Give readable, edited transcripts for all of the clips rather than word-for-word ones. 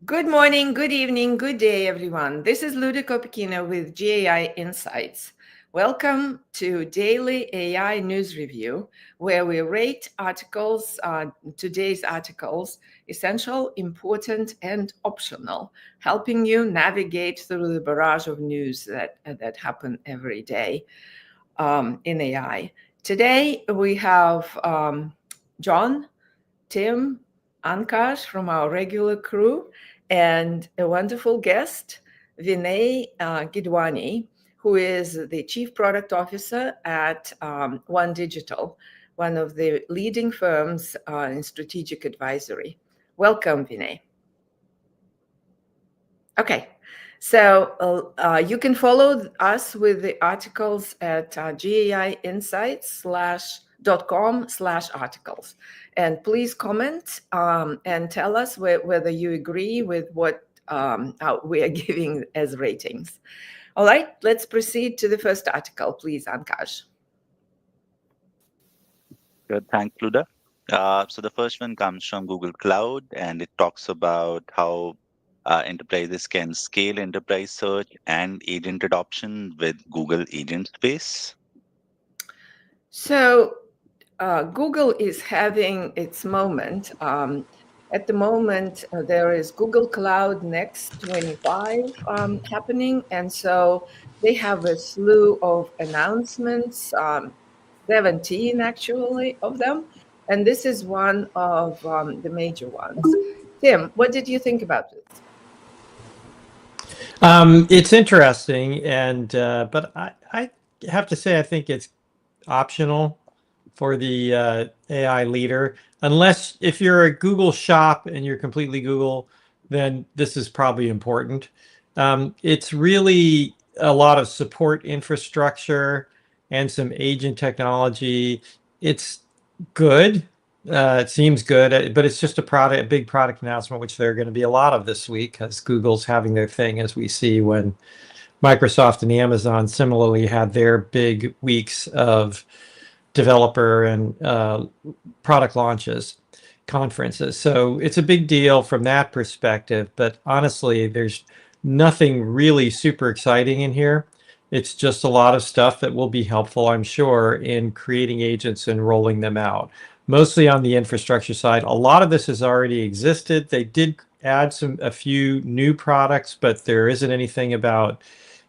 Good morning, good evening, good day, everyone. This is Luda Kopikina with GAI Insights. Welcome to Daily AI News Review, where we rate articles, today's articles, essential, important, and optional, helping you navigate through the barrage of news that happen every day in AI. Today, we have John, Tim, Ankash from our regular crew, and a wonderful guest, Vinay Gidwani, who is the Chief Product Officer at One Digital, one of the leading firms in strategic advisory. Welcome, Vinay. Okay, so you can follow us with the articles at gaiinsights.com/articles. And please comment and tell us whether you agree with what we are giving as ratings. All right, let's proceed to the first article, please, Ankash. Good, thanks, Luda. So the first one comes from Google Cloud, and it talks about how enterprises can scale enterprise search and agent adoption with Google Agent Space. So Google is having its moment. At the moment, there is Google Cloud Next 25 happening. And so they have a slew of announcements, 17 actually of them. And this is one of the major ones. Tim, what did you think about this? It's interesting, and but I have to say I think it's optional for the AI leader, unless if you're a Google shop and you're completely Google, then this is probably important. It's really a lot of support infrastructure and some agent technology. It's good. It seems good, but it's just a big product announcement, which there are going to be a lot of this week because Google's having their thing, as we see when Microsoft and Amazon similarly had their big weeks of developer and product launches, conferences. So it's a big deal from that perspective. But honestly, there's nothing really super exciting in here. It's just a lot of stuff that will be helpful, I'm sure, in creating agents and rolling them out. Mostly on the infrastructure side. A lot of this has already existed. They did add a few new products, but there isn't anything about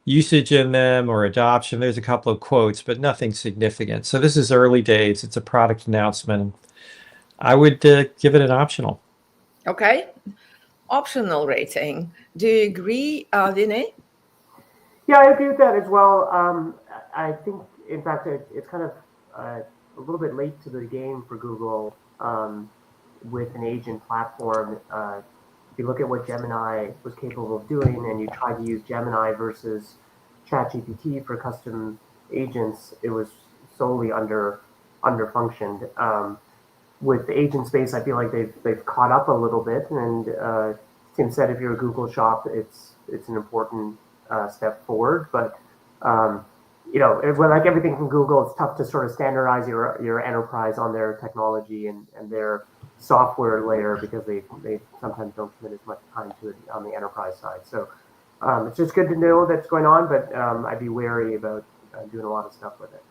usage in them or adoption. There's a couple of quotes, but nothing significant. So this is early days. It's a product announcement. I would give it an optional. Okay. Optional rating. Do you agree, Vinay? Yeah, I agree with that as well. I think, in fact, it's kind of a little bit late to the game for Google with an agent platform. If you look at what Gemini was capable of doing, and you try to use Gemini versus ChatGPT for custom agents, it was solely underfunctioned. With the agent space, I feel like they've caught up a little bit. And Tim said, if you're a Google shop, it's an important step forward. But like everything from Google, it's tough to sort of standardize your enterprise on their technology and their software layer because they sometimes don't commit as much time to it on the enterprise side. So it's just good to know that's going on, but I'd be wary about doing a lot of stuff with it.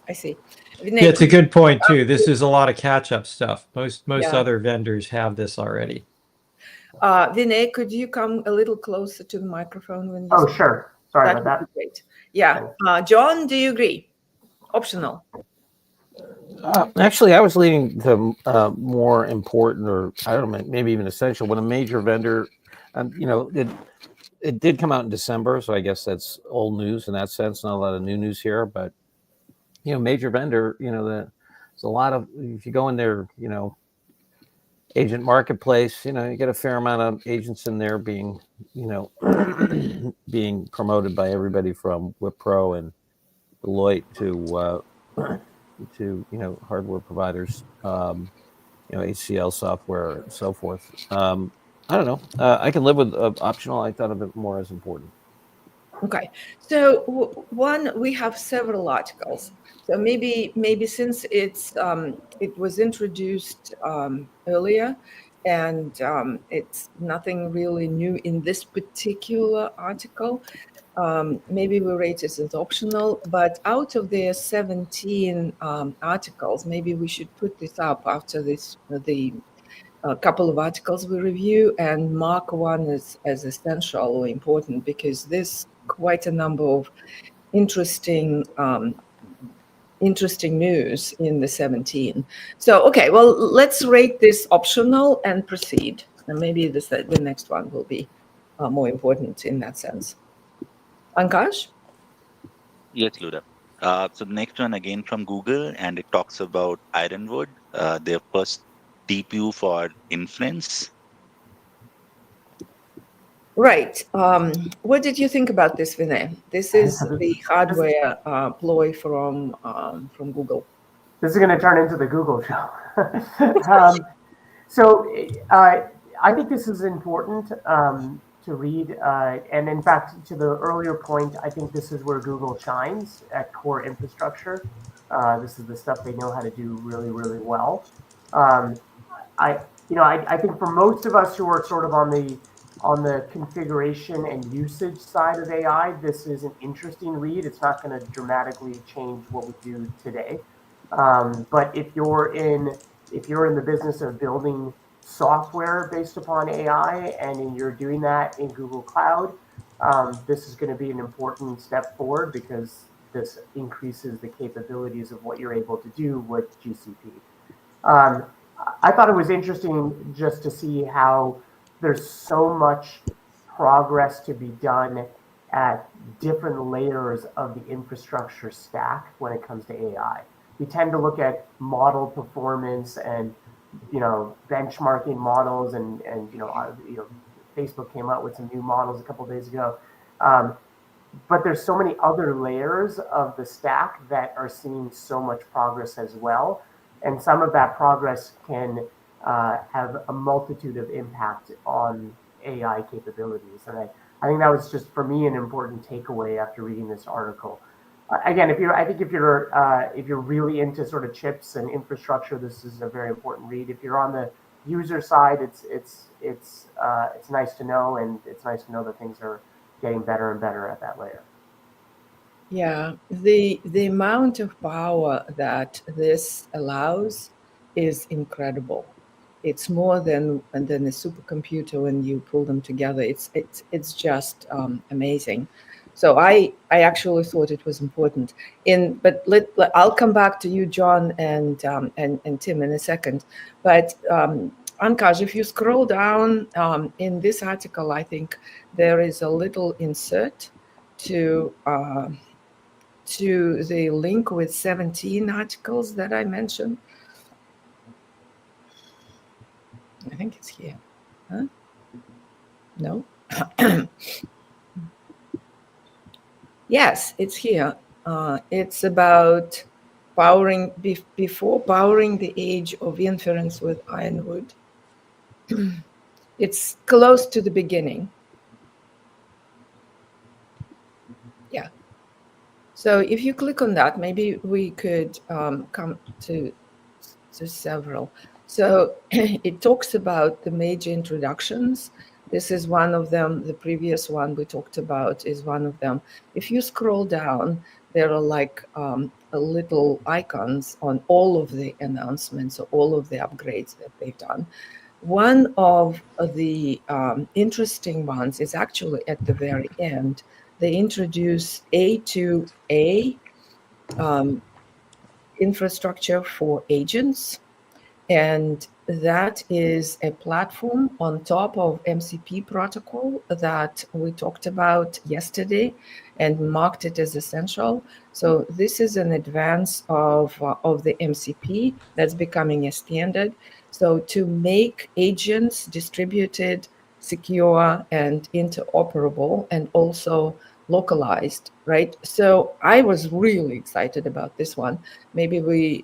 I see. Yeah, it's a good point too. This is a lot of catch-up stuff. Most Yeah. other vendors have this already. Vinay, could you come a little closer to the microphone when you Oh, speak? sure. Sorry That about would that. be great. Yeah. John, do you agree? Optional. Actually, I was leaning to more important, or I don't know, maybe even essential. When a major vendor, it did come out in December, so I guess that's old news in that sense. Not a lot of new news here, but major vendor, there's a lot of, if you go in their, agent marketplace, you get a fair amount of agents in there being, being promoted by everybody from Wipro and Deloitte to hardware providers, HCL software and so forth. I don't know. I can live with optional. I thought of it more as important. Okay. So we have several articles. So maybe since it was introduced earlier, and it's nothing really new in this particular article. Maybe we rate it as optional, but out of the 17 articles, maybe we should put this up after this, the couple of articles we review, and mark one as essential or important, because there's quite a number of interesting news in the 17. So, okay, well, let's rate this optional and proceed. And maybe the next one will be more important in that sense. Ankash? Yes, Luda. So the next one again from Google, and it talks about Ironwood, their first TPU for inference. Right. What did you think about this, Vinay? This is the hardware ploy from Google. This is going to turn into the Google show. So I think this is important to read. And in fact, to the earlier point, I think this is where Google shines at core infrastructure. This is the stuff they know how to do really, really well. I think for most of us who are sort of on the configuration and usage side of AI, this is an interesting read. It's not going to dramatically change what we do today. But if you're in the business of building software based upon AI and you're doing that in Google Cloud, this is going to be an important step forward, because this increases the capabilities of what you're able to do with GCP. I thought it was interesting just to see how there's so much progress to be done at different layers of the infrastructure stack when it comes to AI. We tend to look at model performance and benchmarking models, and Facebook came out with some new models a couple of days ago. But there's so many other layers of the stack that are seeing so much progress as well. And some of that progress can have a multitude of impact on AI capabilities. And I think that was just, for me, an important takeaway after reading this article. Again, if you're really into sort of chips and infrastructure, this is a very important read. If you're on the user side, it's nice to know, and it's nice to know that things are getting better and better at that layer. Yeah, the amount of power that this allows is incredible. It's more than a supercomputer when you pull them together. It's just amazing. So I actually thought it was important. But I'll come back to you, John, and Tim in a second. But Ankash, if you scroll down in this article, I think there is a little insert to the link with 17 articles that I mentioned. I think it's here. Huh? No? Yes, it's here. It's about before powering the age of inference with Ironwood. It's close to the beginning. Yeah. So if you click on that, maybe we could come to several. So it talks about the major introductions. This is one of them. The previous one we talked about is one of them. If you scroll down, there are like little icons on all of the announcements, or all of the upgrades that they've done. One of the interesting ones is actually at the very end. They introduce A2A infrastructure for agents. And that is a platform on top of MCP protocol that we talked about yesterday and marked it as essential. So this is an advance of the MCP that's becoming a standard. So to make agents distributed, secure, and interoperable, and also localized, right? So I was really excited about this one. Maybe we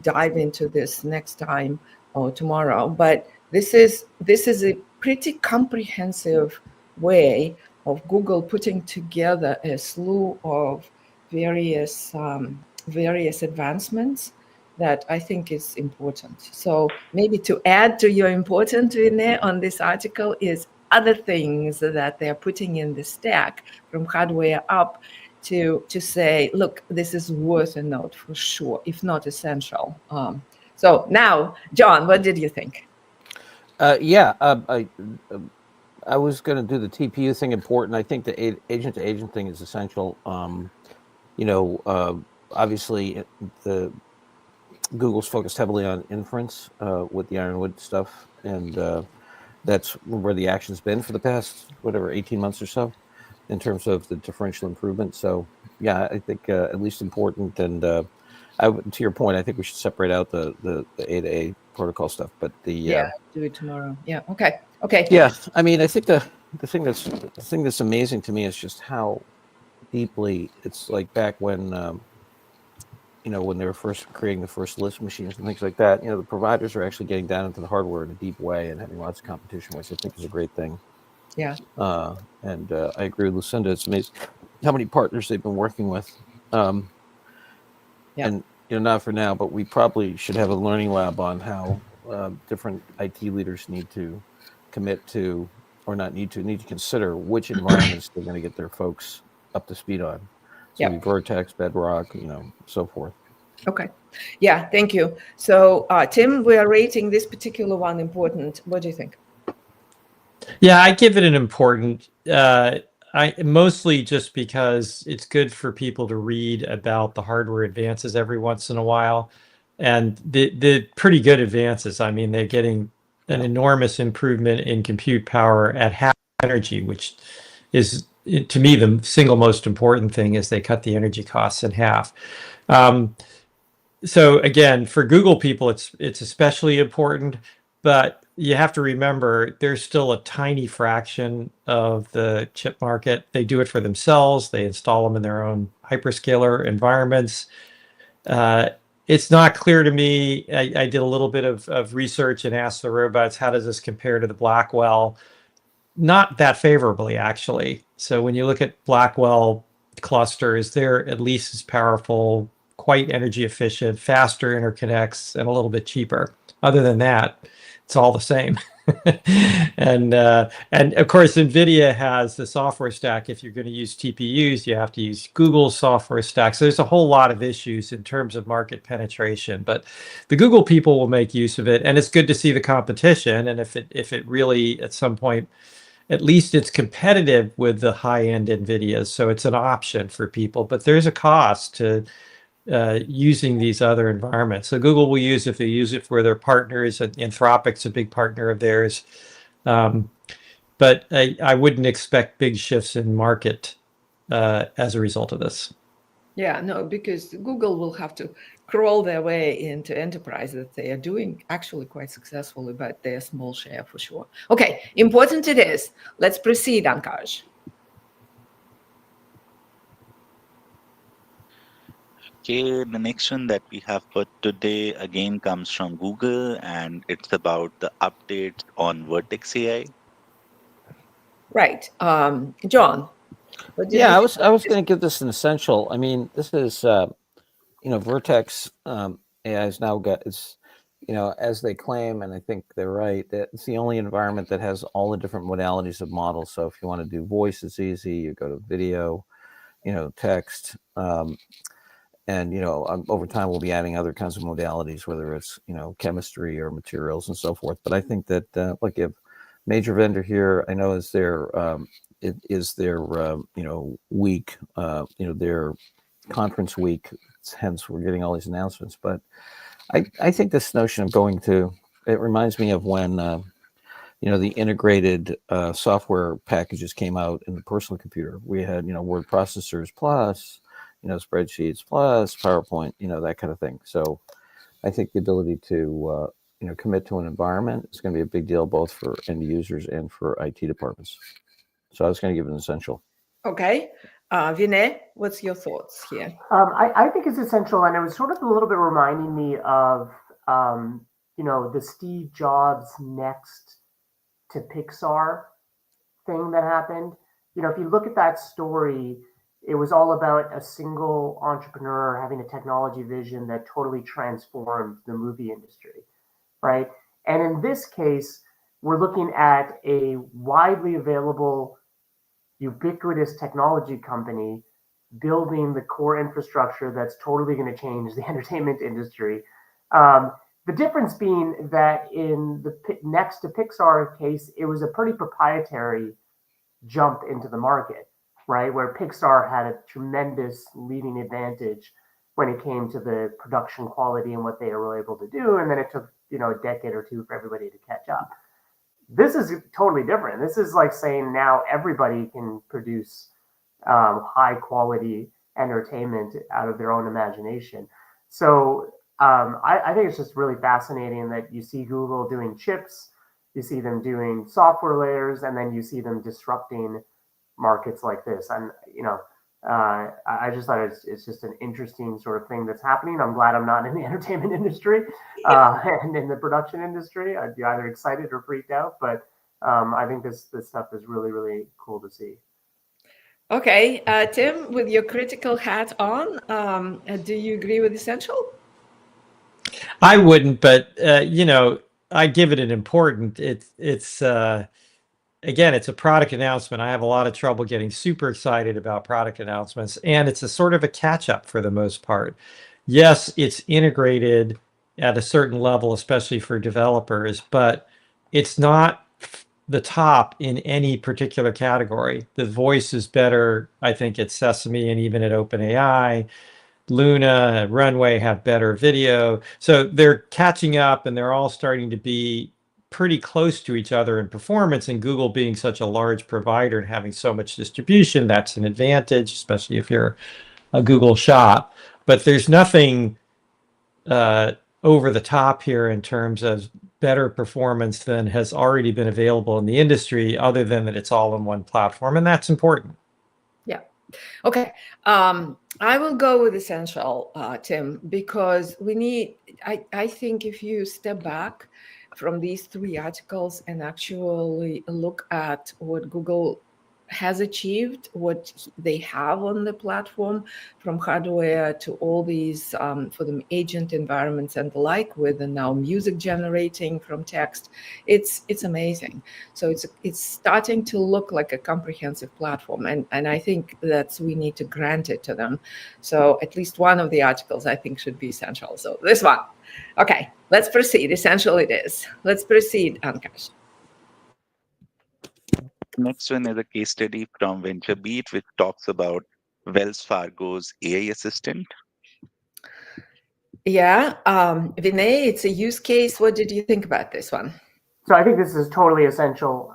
dive into this next time or tomorrow. But this is a pretty comprehensive way of Google putting together a slew of various advancements that I think is important. So maybe to add to your important in there on this article is other things that they're putting in the stack from hardware up to say, look, this is worth a note for sure, if not essential. So now, John, what did you think? I was going to do the TPU thing important. I think the agent-to-agent thing is essential. Obviously, the Google's focused heavily on inference with the Ironwood stuff, and that's where the action's been for the past 18 months or so, in terms of the differential improvement. So yeah, I think at least important. And to your point, I think we should separate out the A to A protocol stuff. But do it tomorrow. Yeah. Okay. Yeah, I mean, I think the thing that's amazing to me is just how deeply it's like back when when they were first creating the first list machines and things like that. The providers are actually getting down into the hardware in a deep way and having lots of competition, which I think is a great thing. Yeah. And I agree with Lucinda. It's amazing how many partners they've been working with. And not for now, but we probably should have a learning lab on how different IT leaders need to commit to, or not need to consider which environments they're going to get their folks up to speed on. So Vertex, Bedrock, so forth. Okay. Yeah, thank you. So, Tim, we are rating this particular one important. What do you think? Yeah, I give it an important. I mostly just because it's good for people to read about the hardware advances every once in a while, and the pretty good advances. I mean, they're getting an enormous improvement in compute power at half energy, which is, to me, the single most important thing is they cut the energy costs in half. So again, for Google people, it's especially important, but you have to remember there's still a tiny fraction of the chip market. They do it for themselves. They install them in their own hyperscaler environments. It's not clear to me. I did a little bit of research and asked the robots, how does this compare to the Blackwell? Not that favorably, actually. So when you look at Blackwell clusters, they're at least as powerful, quite energy efficient, faster interconnects, and a little bit cheaper. Other than that, it's all the same. and of course, NVIDIA has the software stack. If you're going to use TPUs, you have to use Google's software stack. So there's a whole lot of issues in terms of market penetration. But the Google people will make use of it, and it's good to see the competition. And if it really at some point, at least it's competitive with the high-end NVIDIAs, so it's an option for people. But there's a cost to using these other environments. So Google will use if they use it for their partners, and Anthropic's a big partner of theirs. But I wouldn't expect big shifts in market as a result of this. Yeah, no, because Google will have to crawl their way into enterprise that they are doing actually quite successfully, but they're a small share for sure. Okay, important it is. Let's proceed, Ankaj. Okay, the next one that we have for today again comes from Google, and it's about the updates on Vertex AI. Right. John, what did you I was going to give this an essential. I mean, this is Vertex AI has now got as they claim, and I think they're right, that it's the only environment that has all the different modalities of models. So if you want to do voice, it's easy. You go to video, text, and over time we'll be adding other kinds of modalities, whether it's chemistry or materials and so forth. But I think that like a major vendor here, I know is their week, their conference week. Hence, we're getting all these announcements. But I think this notion of going to, it reminds me of when the integrated software packages came out in the personal computer. We had word processors plus spreadsheets plus PowerPoint, that kind of thing. So I think the ability to commit to an environment is going to be a big deal both for end users and for IT departments. So I was going to give it an essential. Okay. Vinay, what's your thoughts here? I think it's essential, and it was sort of a little bit reminding me of the Steve Jobs next to Pixar thing that happened. If you look at that story, it was all about a single entrepreneur having a technology vision that totally transformed the movie industry, right? And in this case, we're looking at a widely available, ubiquitous technology company building the core infrastructure that's totally going to change the entertainment industry. The difference being that in the next to Pixar case, it was a pretty proprietary jump into the market, right? Where Pixar had a tremendous leading advantage when it came to the production quality and what they were able to do. And then it took, a decade or two for everybody to catch up. This is totally different. This is like saying now everybody can produce high quality entertainment out of their own imagination. So I think it's just really fascinating that you see Google doing chips, you see them doing software layers, and then you see them disrupting markets like this. And I just thought it's just an interesting sort of thing that's happening. I'm glad I'm not in the entertainment industry and in the production industry. I'd be either excited or freaked out, but I think this stuff is really, really cool to see. Okay, Tim, with your critical hat on, do you agree with Essential? I wouldn't, but I give it an important. It's again, it's a product announcement. I have a lot of trouble getting super excited about product announcements, and it's a sort of a catch up for the most part. Yes, it's integrated at a certain level, especially for developers, but it's not the top in any particular category. The voice is better, I think, at Sesame and even at OpenAI. Luna, Runway have better video. So they're catching up and they're all starting to be pretty close to each other in performance, and Google being such a large provider and having so much distribution, that's an advantage, especially if you're a Google shop. But there's nothing over the top here in terms of better performance than has already been available in the industry, other than that it's all in one platform, and that's important. Yeah. Okay. I will go with Essential, Tim, because I think if you step back from these three articles and actually look at what Google has achieved, what they have on the platform, from hardware to all these for the agent environments and the like, with the now music generating from text, it's amazing. So it's starting to look like a comprehensive platform, and I think that we need to grant it to them. So at least one of the articles I think should be Essential. So this one. Okay, let's proceed. Essential it is. Let's proceed, Ankash. Next one is a case study from VentureBeat, which talks about Wells Fargo's AI assistant. Yeah, Vinay, it's a use case. What did you think about this one? So I think this is totally essential.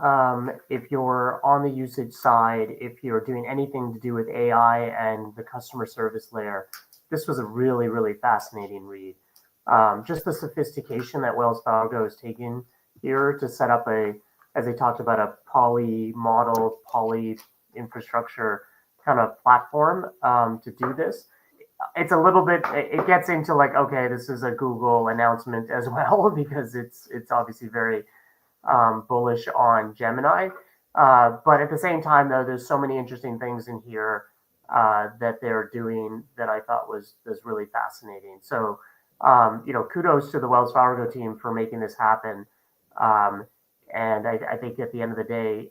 If you're on the usage side, if you're doing anything to do with AI and the customer service layer, this was a really, really fascinating read. Just the sophistication that Wells Fargo has taken here to set up as they talked about, a poly model, poly infrastructure kind of platform to do this. It's a little bit, it gets into like, okay, this is a Google announcement as well, because it's obviously very bullish on Gemini. But at the same time, though, there's so many interesting things in here that they're doing that I thought was really fascinating. So, kudos to the Wells Fargo team for making this happen. And I think at the end of the day,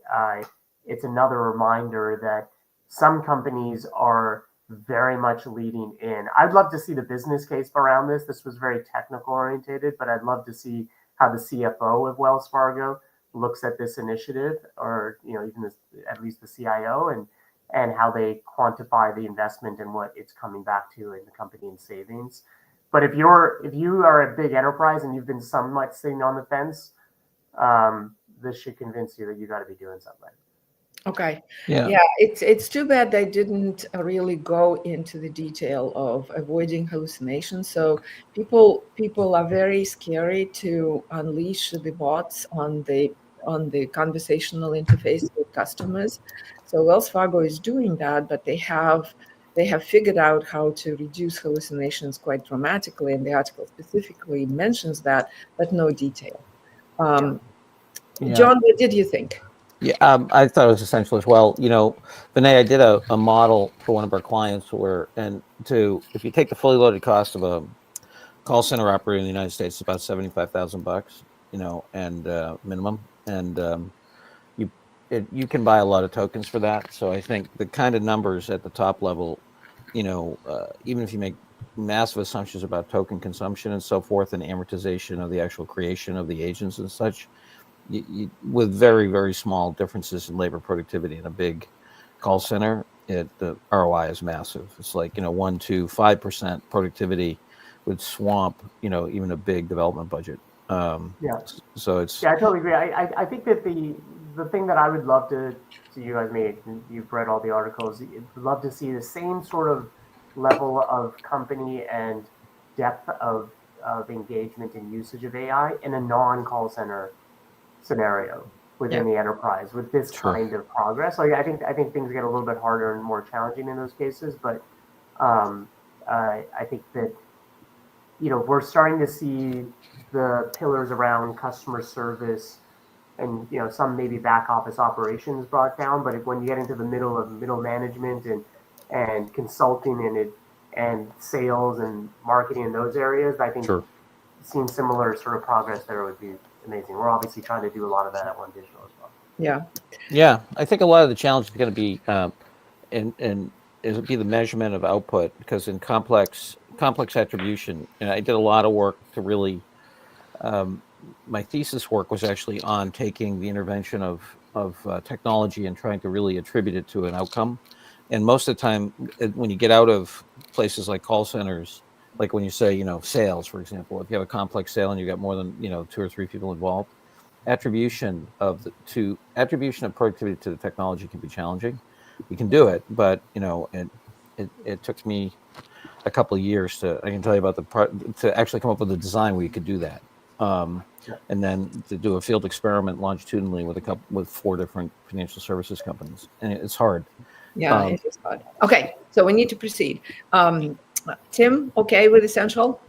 it's another reminder that some companies are very much leading in. I'd love to see the business case around this. This was very technical orientated, but I'd love to see how the CFO of Wells Fargo looks at this initiative, or even at least the CIO, and how they quantify the investment and what it's coming back to in the company in savings. But if you are a big enterprise and you've been somewhat sitting on the fence, this should convince you that you got to be doing something. Okay. Yeah. It's too bad they didn't really go into the detail of avoiding hallucinations. So people are very scary to unleash the bots on the conversational interface with customers. So Wells Fargo is doing that, but they have figured out how to reduce hallucinations quite dramatically, and the article specifically mentions that, but no detail. Yeah. John, what did you think? Yeah, I thought it was essential as well. You know, Vinay, I did a model for one of our clients where, if you take the fully loaded cost of a call center operator in the United States, it's about $75,000, you know, and minimum, and you you can buy a lot of tokens for that. So I think the kind of numbers at the top level, you know, even if you make massive assumptions about token consumption and so forth, and amortization of the actual creation of the agents and such, with very, very small differences in labor productivity in a big call center, the ROI is massive. It's like, you know, 1 to 5% productivity would swamp, you know, even a big development budget. Yeah. So it's, Yeah, I totally agree. I think that the thing that I would love to see you guys made, you've read all the articles, would love to see the same sort of level of company and depth of engagement and usage of AI in a non-call center scenario within the enterprise with this Sure. kind of progress. Like I think things get a little bit harder and more challenging in those cases, but I think that, you know, we're starting to see the pillars around customer service and, you know, some maybe back office operations brought down, but when you get into the middle of middle management and consulting and sales and marketing in those areas, I think sure. seeing similar sort of progress there would be amazing. We're obviously trying to do a lot of that at One Digital as well. Yeah. Yeah, I think a lot of the challenge is going to be, and it'll be the measurement of output, because in complex attribution, and I did a lot of work to really, my thesis work was actually on taking the intervention of technology and trying to really attribute it to an outcome. And most of the time, when you get out of places like call centers, like when you say, you know, sales, for example, if you have a complex sale and you got more than, you know, 2 or 3 people involved, attribution of productivity to the technology can be challenging. You can do it, but, you know, it took me a couple of years I can tell you about to actually come up with a design where you could do that. And then to do a field experiment longitudinally with 4 different financial services companies, and it's hard. Yeah, it is hard. Okay, so we need to proceed. Tim, okay with essential?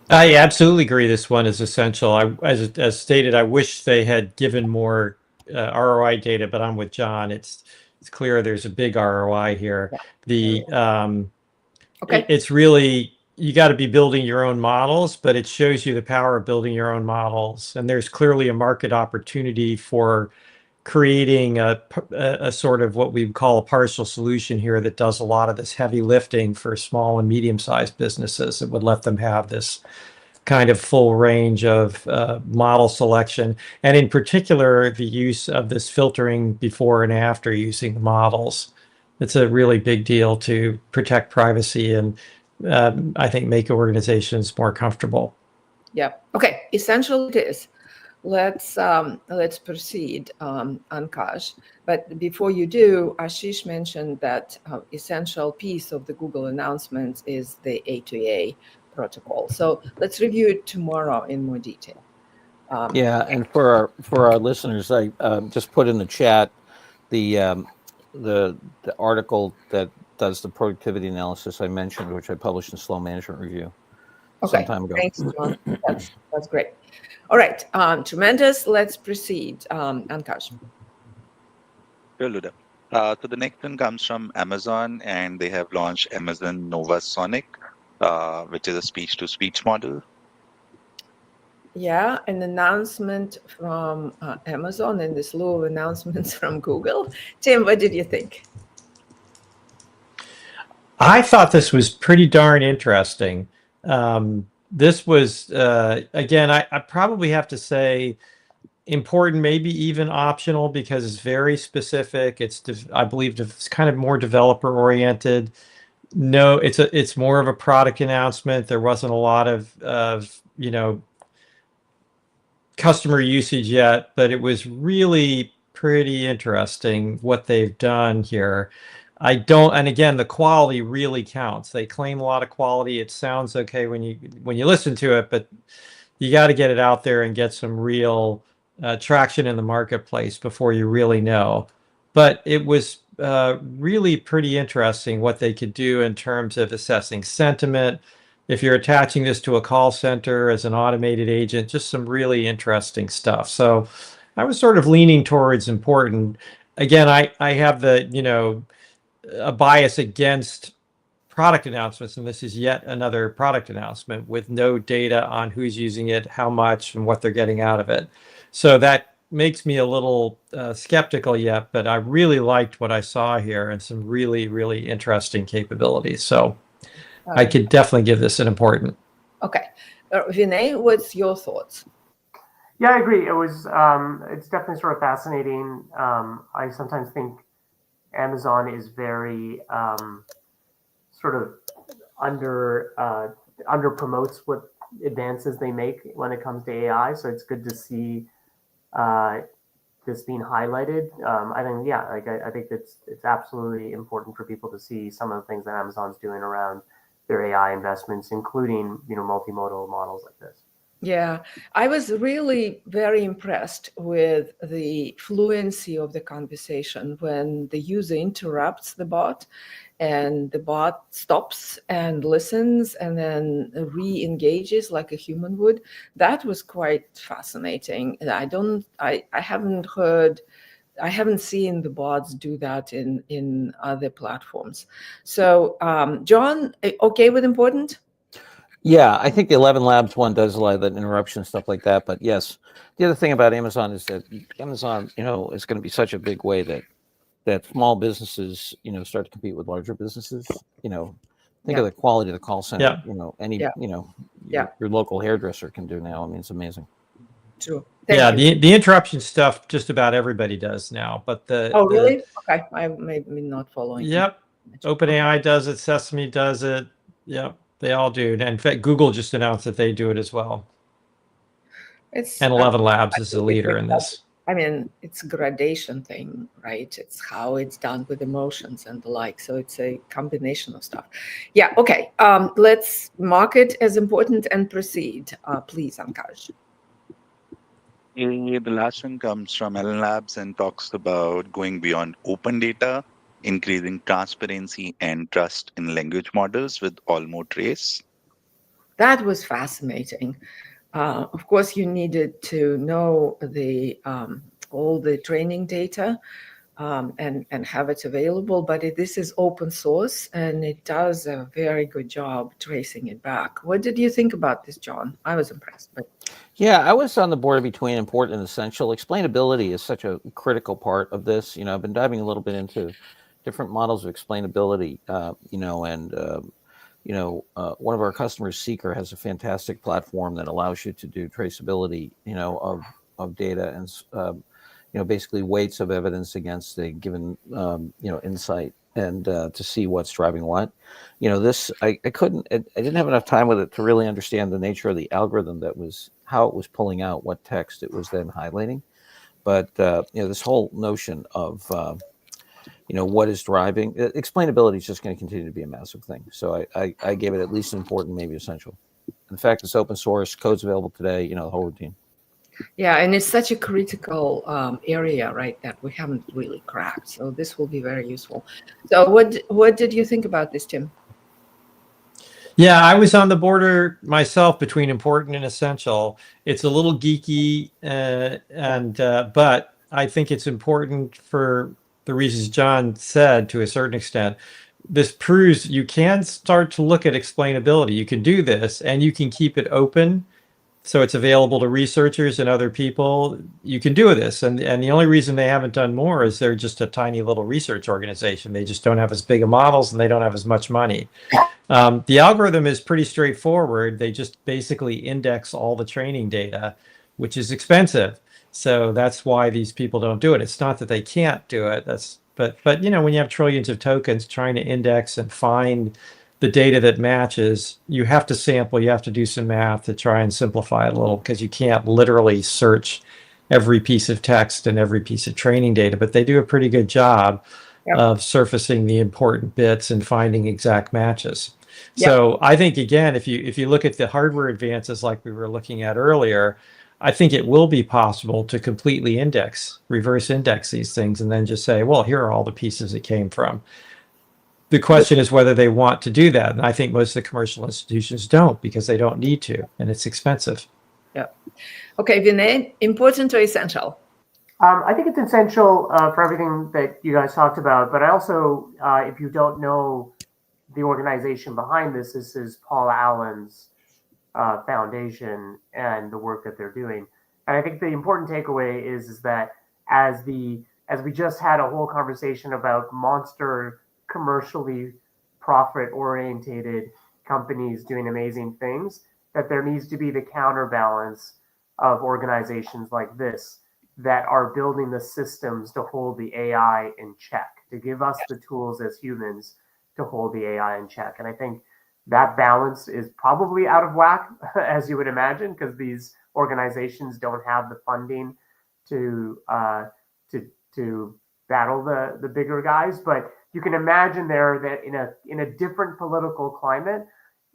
I absolutely agree. This one is essential. As stated, I wish they had given more ROI data, but I'm with John. It's clear there's a big ROI here. It's really, you got to be building your own models, but it shows you the power of building your own models. And there's clearly a market opportunity for creating a sort of what we call a partial solution here that does a lot of this heavy lifting for small and medium-sized businesses. It would let them have this kind of full range of model selection, and in particular, the use of this filtering before and after using the models. It's a really big deal to protect privacy and I think make organizations more comfortable. Yeah. Okay. Essential it is. Let's proceed, Ankash. But before you do, Ashish mentioned that essential piece of the Google announcements is the A2A protocol. So let's review it tomorrow in more detail. Yeah, and for our listeners, I just put in the chat the article that does the productivity analysis I mentioned, which I published in Slow Management Review some time ago. Thanks, John. That's great. All right, tremendous. Let's proceed, Ankash. Sure, Luda. So the next one comes from Amazon, and they have launched Amazon Nova Sonic, which is a speech-to-speech model. Yeah, an announcement from Amazon and the slew of announcements from Google. Tim, what did you think? I thought this was pretty darn interesting. This was, again, I probably have to say important, maybe even optional, because it's very specific. I believe it's kind of more developer oriented. No, it's more of a product announcement. There wasn't a lot of you know, customer usage yet, but it was really pretty interesting what they've done here. And again, the quality really counts. They claim a lot of quality. It sounds okay when you listen to it, but you got to get it out there and get some real traction in the marketplace before you really know. But it was really pretty interesting what they could do in terms of assessing sentiment. If you're attaching this to a call center as an automated agent, just some really interesting stuff. So I was sort of leaning towards important. Again, I have the, a bias against product announcements, and this is yet another product announcement with no data on who's using it, how much, and what they're getting out of it. So that makes me a little skeptical yet, but I really liked what I saw here and some really, really interesting capabilities. So I could definitely give this an important. Okay. Vinay, what's your thoughts? Yeah, I agree. It was, it's definitely sort of fascinating. I sometimes think Amazon is very sort of under promotes what advances they make when it comes to AI. So it's good to see this being highlighted. I think, yeah, like I think it's absolutely important for people to see some of the things that Amazon's doing around their AI investments, including multimodal models like this. Yeah, I was really very impressed with the fluency of the conversation when the user interrupts the bot and the bot stops and listens and then re-engages like a human would. That was quite fascinating. I haven't seen the bots do that in other platforms. So, John, okay with important? Yeah, I think the 11 Labs one does a lot of that interruption and stuff like that. But yes, the other thing about Amazon is that Amazon, is going to be such a big way that small businesses, start to compete with larger businesses. Think of the quality of the call center. Your local hairdresser can do now. I mean, it's amazing. True. The interruption stuff just about everybody does now, but really? Okay, I may be not following. Yep, OpenAI does it, Sesame does it. Yep, they all do. And in fact, Google just announced that they do it as well. And 11 Labs is the leader in this. I mean, it's a gradation thing, right? It's how it's done with emotions and the like. So it's a combination of stuff. Yeah, okay. Let's mark it as important and proceed. Please, Ankash. The last one comes from Ellen Labs and talks about going beyond open data, increasing transparency and trust in language models with Olmo Trace. That was fascinating. Of course, you needed to know all the training data and have it available, but this is open source and it does a very good job tracing it back. What did you think about this, John? I was impressed. But yeah, I was on the border between important and essential. Explainability is such a critical part of this. I've been diving a little bit into different models of explainability, one of our customers, Seeker, has a fantastic platform that allows you to do traceability, of data and, basically weights of evidence against a given, insight and to see what's driving what. I didn't have enough time with it to really understand the nature of the algorithm how it was pulling out what text it was then highlighting. But, this whole notion of, what is driving explainability is just going to continue to be a massive thing. So I gave it at least important, maybe essential. In fact, it's open source, code's available today, the whole routine. Yeah, and it's such a critical area, right, that we haven't really cracked. So this will be very useful. So what did you think about this, Tim? Yeah, I was on the border myself between important and essential. It's a little geeky, but I think it's important for the reasons John said to a certain extent. This proves you can start to look at explainability. You can do this and you can keep it open so it's available to researchers and other people. You can do this. And the only reason they haven't done more is they're just a tiny little research organization. They just don't have as big of models and they don't have as much money. The algorithm is pretty straightforward. They just basically index all the training data, which is expensive. So that's why these people don't do it. It's not that they can't do it. But when you have trillions of tokens, trying to index and find the data that matches, you have to sample, you have to do some math to try and simplify it a little, because you can't literally search every piece of text and every piece of training data, but they do a pretty good job of surfacing the important bits and finding exact matches. So I think, again, if you look at the hardware advances like we were looking at earlier, I think it will be possible to completely reverse index these things and then just say, well, here are all the pieces it came from. The question is whether they want to do that. And I think most of the commercial institutions don't, because they don't need to, and it's expensive. Yeah. Okay, Vinay, important or essential? I think it's essential for everything that you guys talked about, but I also, if you don't know the organization behind this, this is Paul Allen's foundation and the work that they're doing. And I think the important takeaway is that as we just had a whole conversation about monster commercially profit orientated companies doing amazing things, that there needs to be the counterbalance of organizations like this that are building the systems to hold the AI in check, to give us the tools as humans to hold the AI in check. And I think that balance is probably out of whack, as you would imagine, because these organizations don't have the funding to battle the bigger guys. But you can imagine there that in a different political climate,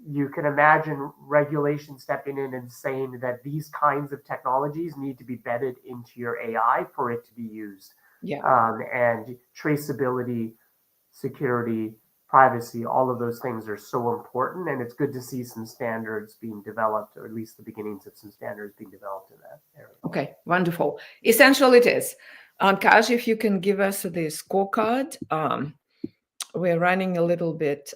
you can imagine regulation stepping in and saying that these kinds of technologies need to be bedded into your AI for it to be used. Yeah. And traceability, security, privacy, all of those things are so important, and it's good to see some standards being developed, or at least the beginnings of some standards being developed in that area. Okay, wonderful. Essential it is. Kash, if you can give us the scorecard. We're running a little bit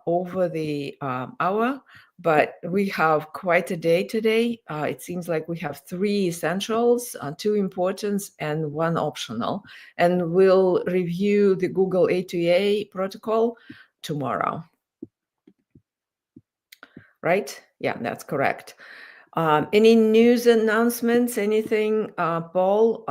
over the hour, but we have quite a day today. It seems like we have 3 essentials, 2 importance, and 1 optional. And we'll review the Google A2A protocol tomorrow. Right? Yeah, that's correct. Any news announcements? Anything, Paul?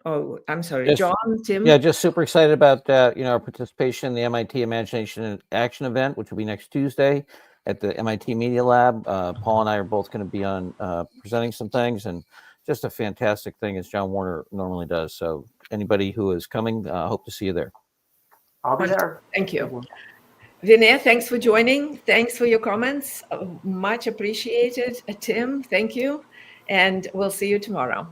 Oh, I'm sorry, John, Tim? Yeah, just super excited about our participation in the MIT Imagination in Action event, which will be next Tuesday at the MIT Media Lab. Paul and I are both going to be on presenting some things, and just a fantastic thing as John Warner normally does. So anybody who is coming, hope to see you there. I'll be there. Thank you. Vinay, thanks for joining. Thanks for your comments. Much appreciated. Tim, thank you. And we'll see you tomorrow.